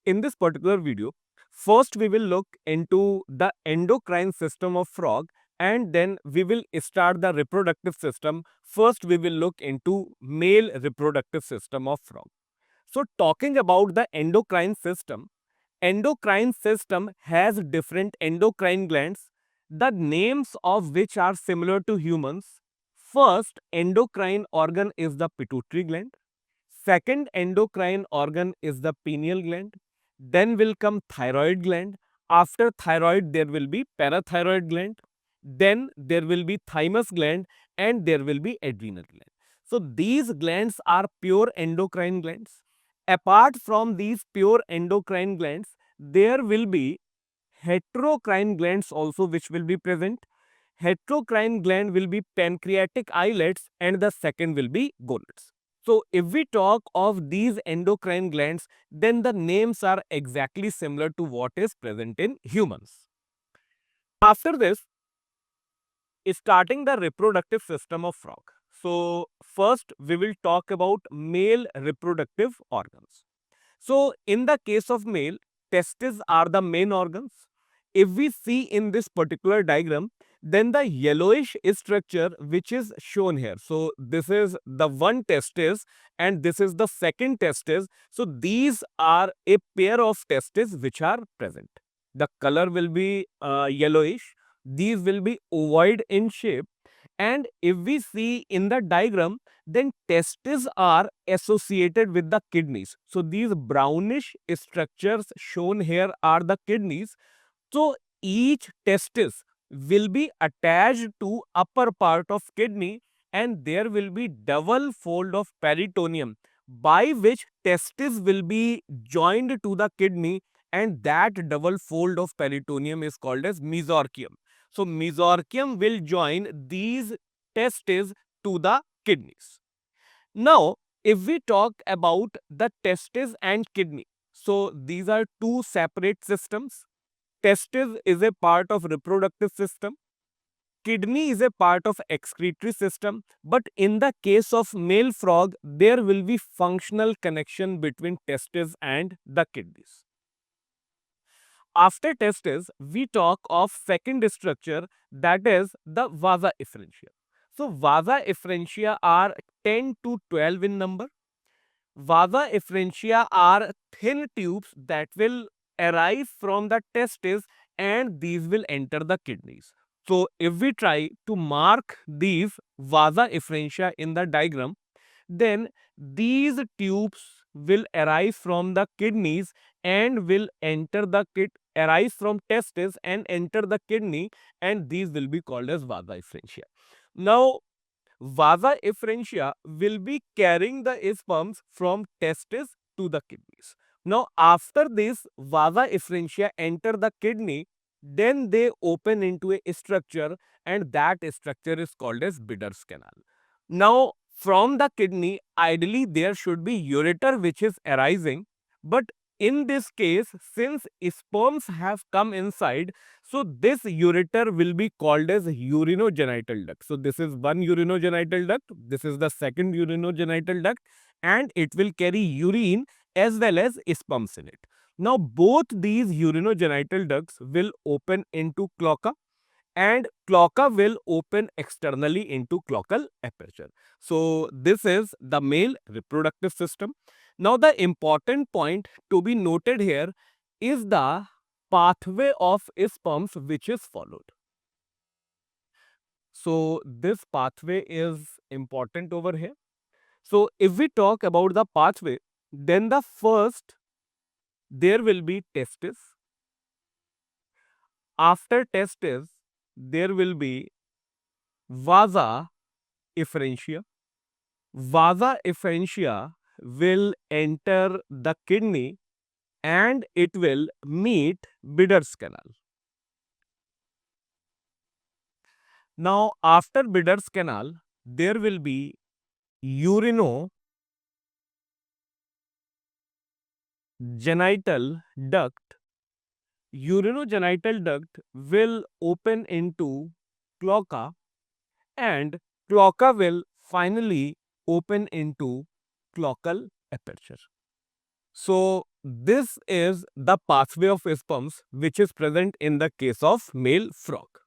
In this particular video, first we will look into the endocrine system of frog, and then we will start the reproductive system. First we will look into male reproductive system of frog. So talking about the endocrine system has different endocrine glands, the names of which are similar to humans. First endocrine organ is the pituitary gland. Second endocrine organ is the pineal gland. Then will come thyroid gland. After thyroid, there will be parathyroid gland. Then there will be thymus gland, and there will be adrenal gland. So these glands are pure endocrine glands. Apart from these pure endocrine glands, there will be heterocrine glands also which will be present. Heterocrine gland will be pancreatic islets, and the second will be gonads. So if we talk of these endocrine glands, then the names are exactly similar to what is present in humans. After this, starting the reproductive system of frog. So first we will talk about male reproductive organs. So in the case of male, testes are the main organs. If we see in this particular diagram, then the yellowish structure which is shown here. So this is the one testis and this is the second testis. So these are a pair of testes which are present. The color will be yellowish. These will be ovoid in shape. And if we see in the diagram, then testes are associated with the kidneys. So these brownish structures shown here are the kidneys. So each testis will be attached to upper part of kidney, and there will be double fold of peritoneum by which testis will be joined to the kidney, and that double fold of peritoneum is called as mesorchium. So mesorchium will join these testes to the kidneys. Now, if we talk about the testes and kidney, so these are two separate systems. Testis is a part of reproductive system. Kidney is a part of excretory system. But in the case of male frog, there will be functional connection between testes and the kidneys. After testes, we talk of second structure, that is the vasa efferentia. So vasa efferentia are 10 to 12 in number. Vasa efferentia are thin tubes that will arise from the testes, and these will enter the kidneys. So if we try to mark these vasa efferentia in the diagram, then these tubes will arise from the kidneys and will enter the arise from testes and enter the kidney, and these will be called as vasa efferentia. Now vasa efferentia will be carrying the sperms from testes to the kidneys. Now after this vasa efferentia enter the kidney, then they open into a structure, and that structure is called as Bidder's canal. Now from the kidney, ideally there should be ureter which is arising, but in this case, since sperms have come inside, so this ureter will be called as urinogenital duct. So this is one urinogenital duct, this is the second urinogenital duct, and it will carry urine as well as sperms in it. Now both these urinogenital ducts will open into cloaca, and cloaca will open externally into cloacal aperture. So this is the male reproductive system. Now the important point to be noted here is the pathway of sperms which is followed. So this pathway is important over here. So if we talk about the pathway, then the first there will be testis. After testis, there will be vasa efferentia. Vasa efferentia will enter the kidney and it will meet Bidder's canal. Now, after Bidder's canal, there will be urinogenital duct. Urinogenital duct will open into cloaca, and cloaca will finally open into cloacal aperture. So this is the pathway of sperms which is present in the case of male frog.